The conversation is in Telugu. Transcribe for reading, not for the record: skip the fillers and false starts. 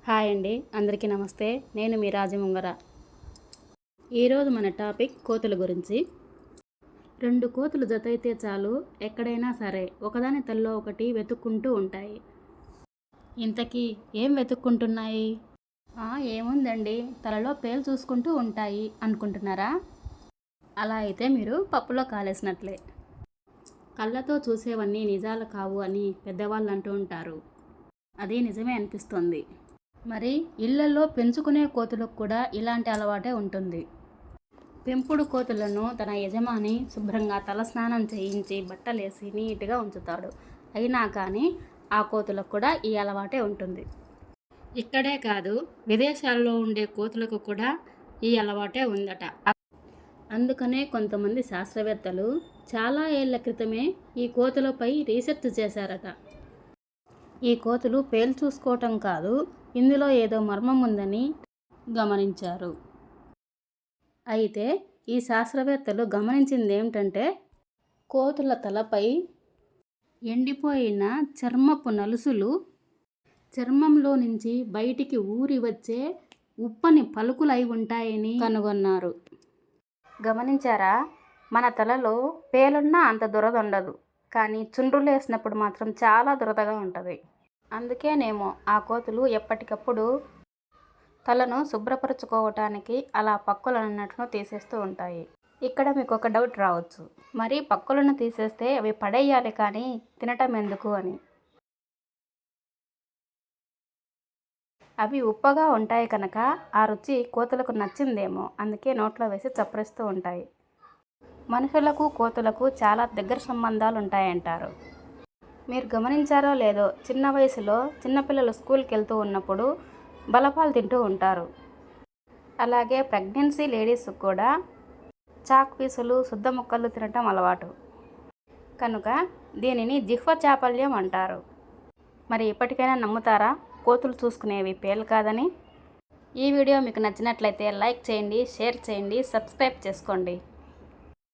హాయ్ అండి, అందరికీ నమస్తే. నేను మీ రాజముంగర. ఈరోజు మన టాపిక్ కోతుల గురించి. 2 కోతులు జతైతే చాలు, ఎక్కడైనా సరే ఒకదాని తల్లో ఒకటి వెతుక్కుంటూ ఉంటాయి. ఇంతకీ ఏం వెతుక్కుంటున్నాయి? ఏముందండి, తలలో పేలు చూసుకుంటూ ఉంటాయి అనుకుంటున్నారా? అలా అయితే మీరు పప్పులో కాలేసినట్లే. కళ్ళతో చూసేవన్నీ నిజాలు కావు అని పెద్దవాళ్ళు అంటూ ఉంటారు. అది నిజమే అనిపిస్తుంది. మరి ఇళ్లలో పెంచుకునే కోతులకు కూడా ఇలాంటి అలవాటే ఉంటుంది. పెంపుడు కోతులను తన యజమాని శుభ్రంగా తలస్నానం చేయించి బట్టలేసి నీట్గా ఉంచుతాడు. అయినా కానీ ఆ కోతులకు కూడా ఈ అలవాటే ఉంటుంది. ఇక్కడే కాదు, విదేశాల్లో ఉండే కోతులకు కూడా ఈ అలవాటే ఉందట. అందుకనే కొంతమంది శాస్త్రవేత్తలు చాలా ఏళ్ల క్రితమే ఈ కోతులపై రీసెర్చ్ చేశారట. ఈ కోతులు పేలు చూసుకోవటం కాదు, ఇందులో ఏదో మర్మం ఉందని గమనించారు. అయితే ఈ శాస్త్రవేత్తలు గమనించింది ఏమిటంటే, కోతుల తలపై ఎండిపోయిన చర్మపు నలుసులు చర్మంలో నుంచి బయటికి ఊరి వచ్చే ఉప్పని పలుకులై ఉంటాయని కనుగొన్నారు. గమనించారా? మన తలలో పేలున్నా అంత దురద ఉండదు, కానీ చుండ్రులు వేసినప్పుడు మాత్రం చాలా దురదగా ఉంటుంది. అందుకేనేమో ఆ కోతులు ఎప్పటికప్పుడు తలను శుభ్రపరచుకోవటానికి అలా పక్కులన్నట్టును తీసేస్తూ ఉంటాయి. ఇక్కడ మీకు ఒక డౌట్ రావచ్చు, మరి పక్కులను తీసేస్తే అవి పడేయాలి కానీ తినటం ఎందుకు అని. అవి ఉప్పగా ఉంటాయి కనుక ఆ రుచి కోతులకు నచ్చిందేమో, అందుకే నోట్లో వేసి చప్పరిస్తూ ఉంటాయి. మనుషులకు కోతులకు చాలా దగ్గర సంబంధాలు ఉంటాయంటారు. మీరు గమనించారో లేదో, చిన్న వయసులో చిన్నపిల్లలు స్కూల్కి వెళ్తూ ఉన్నప్పుడు బలపాలు తింటూ ఉంటారు. అలాగే ప్రెగ్నెన్సీ లేడీస్ కూడా చాక్ పీసులు, శుద్ధ ముక్కలు తినటం అలవాటు. కనుక దీనిని జిహ్వ చాపల్యం అంటారు. మరి ఇప్పటికైనా నమ్ముతారా కోతులు చూసుకునేవి పేలు కాదని? ఈ వీడియో మీకు నచ్చినట్లయితే లైక్ చేయండి, షేర్ చేయండి, సబ్స్క్రైబ్ చేసుకోండి.